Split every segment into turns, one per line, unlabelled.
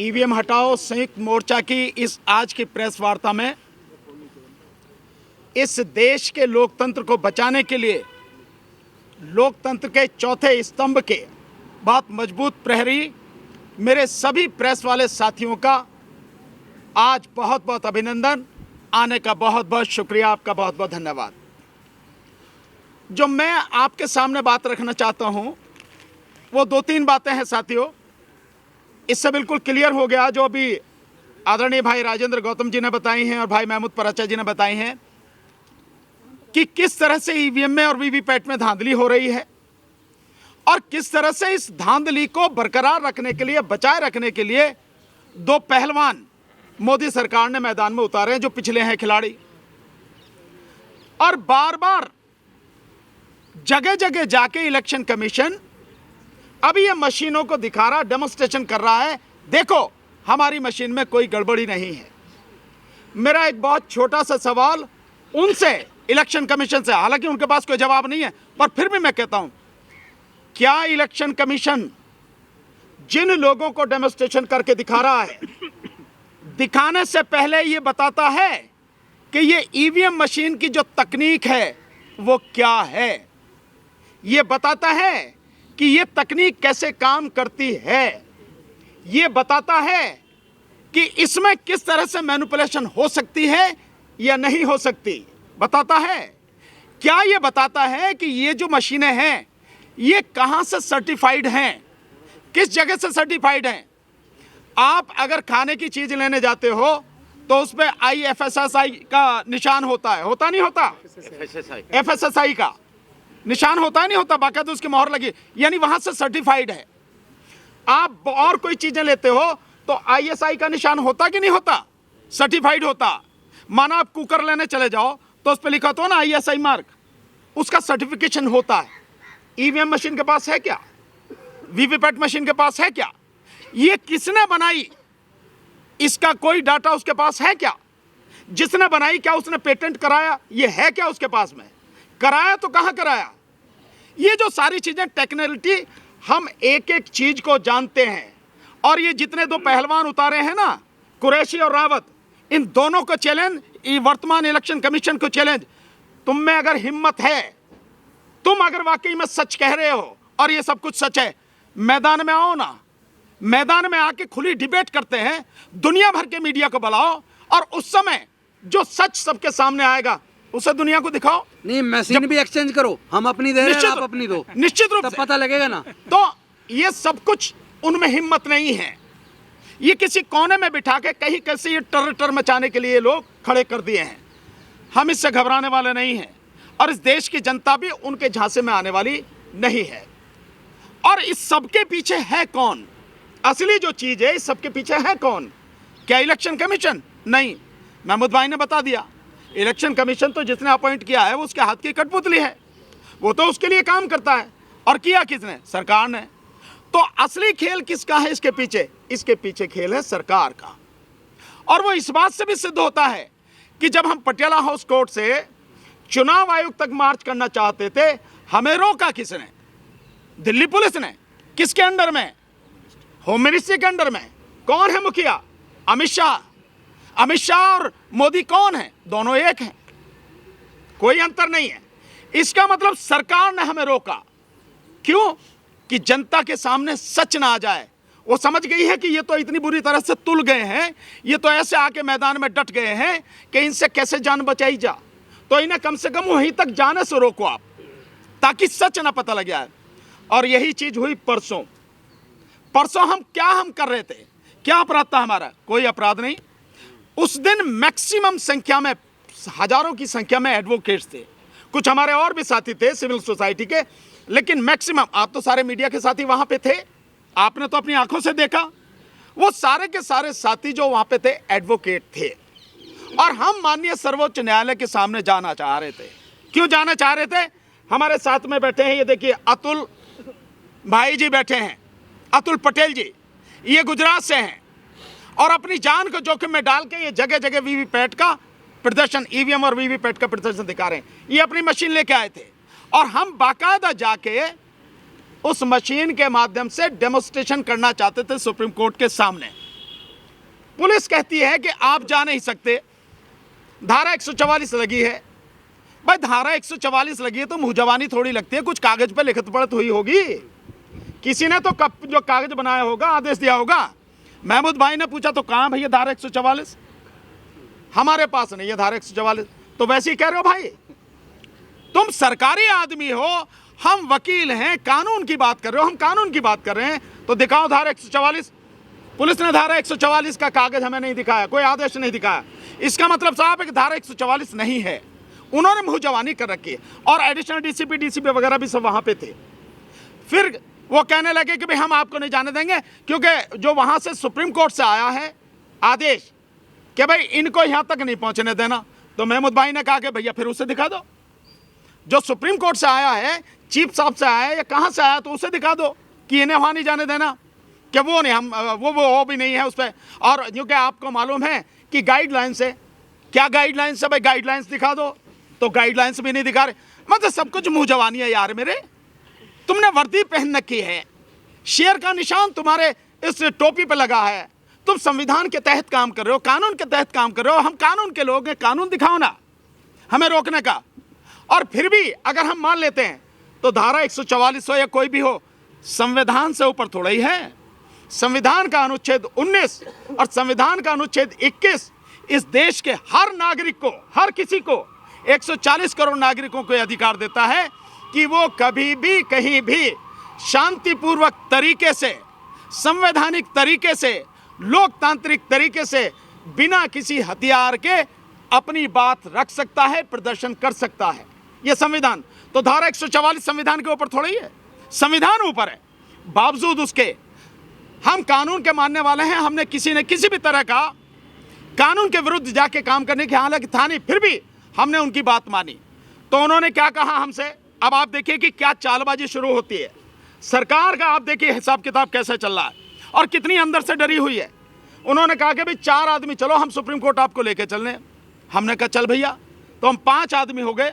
EVM हटाओ संयुक्त मोर्चा की इस आज की प्रेस वार्ता में इस देश के लोकतंत्र को बचाने के लिए लोकतंत्र के चौथे स्तंभ के बहुत मजबूत प्रहरी मेरे सभी प्रेस वाले साथियों का आज बहुत बहुत अभिनंदन, आने का बहुत बहुत शुक्रिया, आपका बहुत बहुत धन्यवाद। जो मैं आपके सामने बात रखना चाहता हूं वो दो तीन बातें हैं साथियों। इससे बिल्कुल क्लियर हो गया जो अभी आदरणीय भाई राजेंद्र गौतम जी ने बताई हैं और भाई महमूद पराचा जी ने बताई हैं कि किस तरह से ईवीएम में और वीवीपैट में धांधली हो रही है और किस तरह से इस धांधली को बरकरार रखने के लिए, बचाए रखने के लिए दो पहलवान मोदी सरकार ने मैदान में उतारे हैं जो पिछले हैं खिलाड़ी, और बार बार जगह जगह जाके इलेक्शन कमीशन अभी ये मशीनों को दिखा रहा, डेमोन्स्ट्रेशन कर रहा है, देखो हमारी मशीन में कोई गड़बड़ी नहीं है। मेरा एक बहुत छोटा सा सवाल उनसे, इलेक्शन कमीशन से, हालांकि उनके पास कोई जवाब नहीं है, पर फिर भी मैं कहता हूं, क्या इलेक्शन कमीशन जिन लोगों को डेमोन्स्ट्रेशन करके दिखा रहा है, दिखाने से पहले ये बताता है कि ये ईवीएम मशीन की जो तकनीक है वो क्या है? ये बताता है कि ये तकनीक कैसे काम करती है? ये बताता है कि इसमें किस तरह से मैनिपुलेशन हो सकती है या नहीं हो सकती? बताता है। क्या ये बताता है कि ये जो मशीनें हैं ये कहां से सर्टिफाइड हैं, किस जगह से सर्टिफाइड हैं? आप अगर खाने की चीज लेने जाते हो तो उस पर IFSSI का निशान होता है, होता नहीं होता? FSSI का निशान होता है नहीं होता? बाकायदा उसकी मोहर लगी, यानी वहां से सर्टिफाइड है। आप और कोई चीजें लेते हो तो ISI का निशान होता कि नहीं होता? सर्टिफाइड होता। माना आप कुकर लेने चले जाओ तो उस पर लिखा तो ना ISI मार्क, उसका सर्टिफिकेशन होता है। ईवीएम मशीन के पास है क्या? वीवीपैट मशीन के पास है क्या? ये किसने बनाई, इसका कोई डाटा उसके पास है क्या? जिसने बनाई क्या उसने पेटेंट कराया? ये है क्या उसके पास में? कराया तो कहां कराया? ये जो सारी चीजें टेक्निकलिटी, हम एक एक चीज को जानते हैं। और ये जितने दो पहलवान उतारे हैं ना, कुरैशी और रावत, इन दोनों को चैलेंज, वर्तमान इलेक्शन कमीशन को चैलेंज, तुम में अगर हिम्मत है, तुम अगर वाकई में सच कह रहे हो और ये सब कुछ सच है, मैदान में आओ ना, मैदान में आके खुली डिबेट करते हैं, दुनिया भर के मीडिया को बुलाओ और उस समय जो सच सबके सामने आएगा उसे दुनिया को दिखाओ।
नहीं, मशीन भी एक्सचेंज करो, हम अपनी दे रहे हैं, आप अपनी दो,
निश्चित रूप से
पता लगेगा ना।
तो ये सब कुछ उनमें हिम्मत नहीं है। ये किसी कोने में बिठा के कहीं कैसे ये टर मचाने के लिए लोग खड़े कर दिए हैं। हम इससे घबराने वाले नहीं हैं और इस देश की जनता भी उनके झांसे में आने वाली नहीं है। और इस सबके पीछे है कौन? असली जो चीज है, इस सबके पीछे है कौन? क्या इलेक्शन कमीशन? नहीं, महमूद भाई ने बता दिया, इलेक्शन कमीशन तो जिसने अपॉइंट किया है वो उसके हाथ की कठपुतली है, वो तो उसके लिए काम करता है। और किया किसने? सरकार ने। तो असली खेल किसका है इसके पीछे? इसके पीछे खेल है सरकार का। और वो इस बात से भी सिद्ध होता है कि जब हम पटियाला हाउस कोर्ट से चुनाव आयोग तक मार्च करना चाहते थे, हमें रोका किसने? दिल्ली पुलिस ने। किसके अंडर में? होम मिनिस्ट्री के अंडर में। कौन है मुखिया? अमित शाह। अमित शाह और मोदी कौन है? दोनों एक हैं, कोई अंतर नहीं है। इसका मतलब सरकार ने हमें रोका। क्यों? कि जनता के सामने सच ना आ जाए। वो समझ गई है कि ये तो इतनी बुरी तरह से तुल गए हैं, ये तो ऐसे आके मैदान में डट गए हैं कि इनसे कैसे जान बचाई जा, तो इन्हें कम से कम वहीं तक जाने से रोको आप, ताकि सच ना पता लग जाए। और यही चीज हुई परसों। परसों हम कर रहे थे? क्या अपराध था हमारा? कोई अपराध नहीं। उस दिन मैक्सिमम संख्या में, हजारों की संख्या में एडवोकेट्स थे, कुछ हमारे और भी साथी थे सिविल सोसाइटी के, लेकिन मैक्सिमम, आप तो सारे मीडिया के साथी वहां पे थे, आपने तो अपनी आंखों से देखा, वो सारे के सारे साथी जो वहां पे थे एडवोकेट थे। और हम माननीय सर्वोच्च न्यायालय के सामने जाना चाह रहे थे। क्यों जाना चाह रहे थे? हमारे साथ में बैठे हैं, ये देखिए अतुल भाई जी बैठे हैं, अतुल पटेल जी, ये गुजरात से हैं और अपनी जान को जोखिम में डाल के ये जगह जगह वीवीपैट का प्रदर्शन, ईवीएम और वीवीपैट का प्रदर्शन दिखा रहे हैं। ये अपनी मशीन लेके आए थे और हम बाकायदा जाके उस मशीन के माध्यम से डेमोन्स्ट्रेशन करना चाहते थे सुप्रीम कोर्ट के सामने। पुलिस कहती है कि आप जा नहीं सकते, धारा 144 लगी है। भाई धारा 144 लगी है तो मुंह जवानी थोड़ी लगती है, कुछ कागज पे लिखत पढ़त हुई होगी, किसी ने तो जो कागज बनाया होगा, आदेश दिया होगा। महमूद भाई ने पूछा तो कहां भैया धारा 144? हमारे पास नहीं है धारा 144। तो वैसे ही कह रहे हो भाई, तुम सरकारी आदमी हो, हम वकील हैं, कानून की बात कर रहे हो, हम कानून की बात कर रहे हैं, तो दिखाओ धारा 144। पुलिस ने धारा 144 का कागज हमें नहीं दिखाया, कोई आदेश नहीं दिखाया। इसका मतलब साहब है कि धारा 144 नहीं है, उन्होंने मुंह जवानी कर रखी है। और एडिशनल डीसीपी वगैरह भी सब वहां पे थे। फिर वो कहने लगे कि भाई हम आपको नहीं जाने देंगे, क्योंकि जो वहां से सुप्रीम कोर्ट से आया है आदेश कि भाई इनको यहां तक नहीं पहुंचने देना। तो महमूद भाई ने कहा कि भैया फिर उसे दिखा दो, जो सुप्रीम कोर्ट से आया है, चीफ साहब से आया है या कहां से आया, तो उसे दिखा दो कि इन्हें वहां नहीं जाने देना, कि वो नहीं, हम वो भी नहीं है उस पर। और क्योंकि आपको मालूम है कि गाइडलाइंस है, क्या गाइडलाइंस है भाई, गाइडलाइंस दिखा दो, तो गाइडलाइंस भी नहीं दिखा रहे। मतलब सब कुछ मुंह जवानी है यार मेरे। तुमने वर्दी पहन रखी है, शेर का निशान तुम्हारे इस टोपी पे लगा है, तुम संविधान के तहत काम कर रहे हो, कानून के तहत काम कर रहे हो। हम कानून के लोग हैं, कानून दिखाओ ना हमें रोकने का। और फिर भी अगर हम मान लेते हैं तो धारा 144 हो या कोई भी हो, संविधान से ऊपर थोड़ा ही है। संविधान का अनुच्छेद 19 और संविधान का अनुच्छेद 21 इस देश के हर नागरिक को, हर किसी को, 140 करोड़ नागरिकों को अधिकार देता है कि वो कभी भी कहीं भी शांतिपूर्वक तरीके से, संवैधानिक तरीके से, लोकतांत्रिक तरीके से, बिना किसी हथियार के अपनी बात रख सकता है, प्रदर्शन कर सकता है। यह संविधान। तो धारा 144 संविधान के ऊपर थोड़ा ही है, संविधान ऊपर है। बावजूद उसके हम कानून के मानने वाले हैं। हमने किसी ने किसी भी तरह का कानून के विरुद्ध जाके काम करने की हालांकि था नहीं, फिर भी हमने उनकी बात मानी। तो उन्होंने क्या कहा हमसे, अब आप देखिए कि क्या चालबाजी शुरू होती है सरकार का। आप देखिए हिसाब किताब कैसे चल रहा है और कितनी अंदर से डरी हुई है। उन्होंने कहा कि भाई 4 आदमी चलो, हम सुप्रीम कोर्ट आपको लेके चलने। हमने कहा चल भैया। तो हम 5 आदमी हो गए,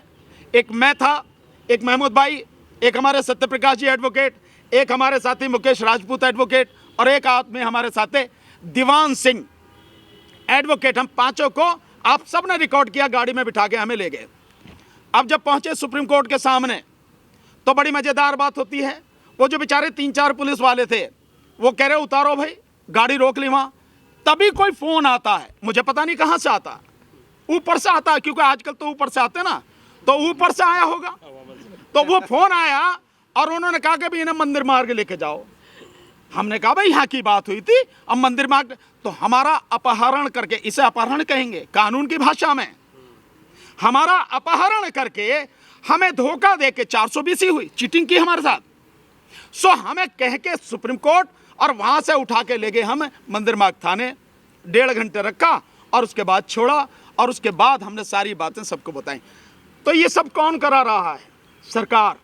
एक मैं था, एक महमूद भाई, एक हमारे सत्यप्रकाश जी एडवोकेट, एक हमारे साथी मुकेश राजपूत एडवोकेट और एक आदमी हमारे साथ दीवान सिंह एडवोकेट। हम पांचों को आप सब ने रिकॉर्ड किया, गाड़ी में बिठा के हमें ले गए। अब जब पहुंचे सुप्रीम कोर्ट के सामने तो बड़ी मजेदार बात होती है। वो जो बेचारे 3-4 पुलिस वाले थे वो कह रहे उतारो भाई, गाड़ी रोक ली वहां। तभी कोई फोन आता है, मुझे पता नहीं कहां से आता, ऊपर से आता है, क्योंकि आजकल तो ऊपर से आते ना, तो ऊपर से आया होगा। तो वो फोन आया और उन्होंने कहा कि भाई इन्हें मंदिर मार्ग लेके जाओ। हमने कहा भाई यहाँ की बात हुई थी, अब मंदिर मार्ग। तो हमारा अपहरण करके, इसे अपहरण कहेंगे कानून की भाषा में, हमारा अपहरण करके हमें धोखा देके 420 हुई, चीटिंग की हमारे साथ। सो हमें कह के सुप्रीम कोर्ट और वहां से उठा के ले गए हम मंदिर मार्ग थाने। 1.5 घंटे रखा और उसके बाद छोड़ा और उसके बाद हमने सारी बातें सबको बताई। तो ये सब कौन करा रहा है? सरकार।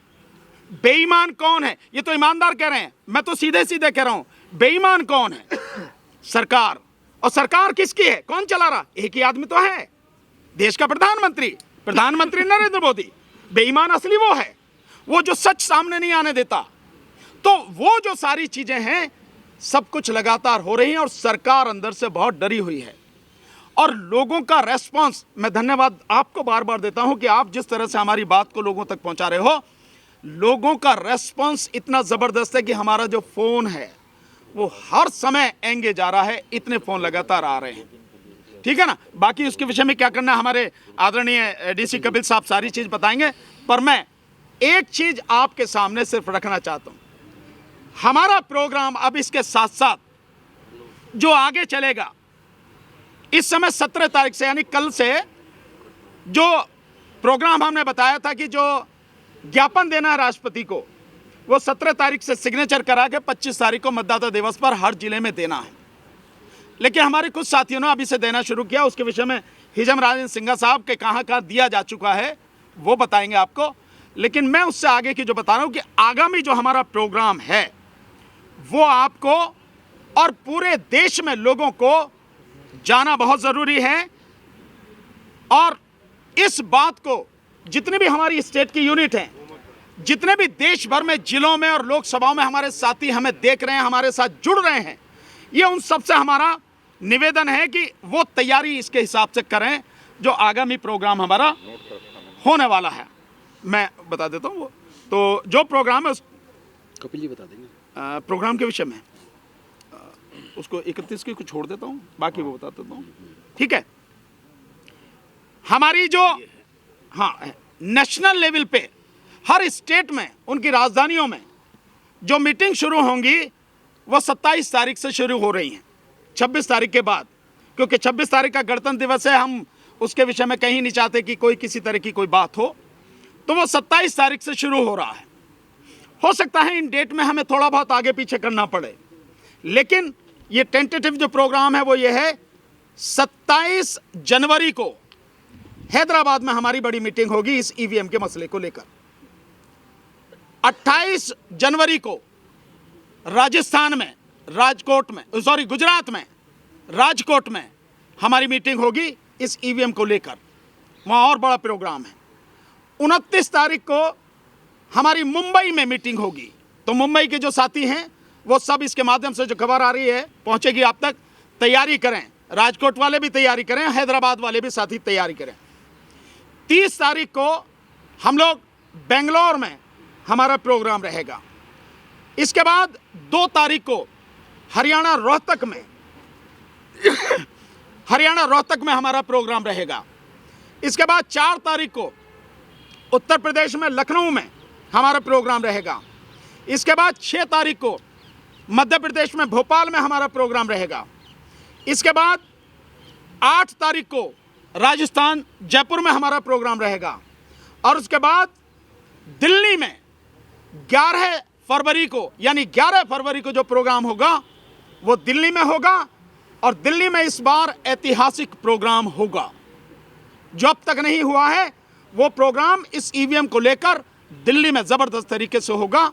बेईमान कौन है? ये तो ईमानदार कह रहे हैं, मैं तो सीधे सीधे कह रहा हूं, बेईमान कौन है? सरकार। और सरकार किसकी है? कौन चला रहा? एक ही आदमी तो है, देश का प्रधानमंत्री नरेंद्र मोदी। बेईमान असली वो है, वो जो सच सामने नहीं आने देता। तो वो जो सारी चीजें हैं सब कुछ लगातार हो रही हैं और सरकार अंदर से बहुत डरी हुई है। और लोगों का रेस्पॉन्स, मैं धन्यवाद आपको बार बार देता हूं कि आप जिस तरह से हमारी बात को लोगों तक पहुंचा रहे हो। लोगों का रेस्पॉन्स इतना जबरदस्त है कि हमारा जो फोन है वो हर समय एंगेज आ रहा है, इतने फोन लगातार आ रहे हैं। ठीक है ना। बाकी उसके विषय में क्या करना है हमारे आदरणीय डीसी कपिल साहब सारी चीज बताएंगे। पर मैं एक चीज आपके सामने सिर्फ रखना चाहता हूं, हमारा प्रोग्राम अब इसके साथ साथ जो आगे चलेगा, इस समय 17 तारीख से यानी कल से जो प्रोग्राम हमने बताया था कि जो ज्ञापन देना है राष्ट्रपति को, वो 17 तारीख से सिग्नेचर करा के 25 तारीख को मतदाता दिवस पर हर जिले में देना है। लेकिन हमारे कुछ साथियों ने अभी से देना शुरू किया, उसके विषय में हिजम राजेंद्र सिंघा साहब के कहाँ दिया जा चुका है वो बताएंगे आपको। लेकिन मैं उससे आगे की जो बता रहा हूँ कि आगामी जो हमारा प्रोग्राम है वो आपको और पूरे देश में लोगों को जाना बहुत ज़रूरी है। और इस बात को जितने भी हमारी स्टेट की यूनिट हैं, जितने भी देश भर में जिलों में और लोकसभाओं में हमारे साथी हमें देख रहे हैं, हमारे साथ जुड़ रहे हैं, ये उन सबसे हमारा निवेदन है कि वो तैयारी इसके हिसाब से करें जो आगामी प्रोग्राम हमारा होने वाला है। मैं बता देता हूँ वो, तो जो प्रोग्राम है उस
कपिल जी बता देंगे।
प्रोग्राम के विषय में उसको 31 को छोड़ देता हूँ, बाकी वो बता देता हूँ, ठीक है। हमारी जो नेशनल लेवल पे हर स्टेट में उनकी राजधानियों में जो मीटिंग शुरू होंगी वो 27 तारीख से शुरू हो रही हैं, 26 तारीख के बाद, क्योंकि 26 तारीख का गणतंत्र दिवस है, हम उसके विषय में कहीं नहीं चाहते कि कोई किसी तरह की कोई बात हो, तो वो 27 तारीख से शुरू हो रहा है। हो सकता है इन डेट में हमें थोड़ा बहुत आगे पीछे करना पड़े, लेकिन ये टेंटेटिव जो प्रोग्राम है वो ये है 27 जनवरी को हैदराबाद में हमारी बड़ी मीटिंग होगी इस ईवीएम के मसले को लेकर। 28 जनवरी को राजस्थान में गुजरात में राजकोट में हमारी मीटिंग होगी इस ईवीएम को लेकर, वहाँ और बड़ा प्रोग्राम है। 29 तारीख को हमारी मुंबई में मीटिंग होगी, तो मुंबई के जो साथी हैं वो सब इसके माध्यम से जो खबर आ रही है पहुँचेगी आप तक, तैयारी करें, राजकोट वाले भी तैयारी करें, हैदराबाद वाले भी साथी तैयारी करें। 30 तारीख को हम लोग बेंगलोर में हमारा प्रोग्राम रहेगा। इसके बाद 2 तारीख को हरियाणा रोहतक में हमारा प्रोग्राम रहेगा। इसके बाद 4 तारीख को उत्तर प्रदेश में लखनऊ में हमारा प्रोग्राम रहेगा। इसके बाद 6 तारीख को मध्य प्रदेश में भोपाल में हमारा प्रोग्राम रहेगा। इसके बाद 8 तारीख को राजस्थान जयपुर में हमारा प्रोग्राम रहेगा। और उसके बाद दिल्ली में 11 फरवरी को, यानी 11 फरवरी को जो प्रोग्राम होगा वो दिल्ली में होगा, और दिल्ली में इस बार ऐतिहासिक प्रोग्राम होगा जो अब तक नहीं हुआ है। वो प्रोग्राम इस ईवीएम को लेकर दिल्ली में जबरदस्त तरीके से होगा।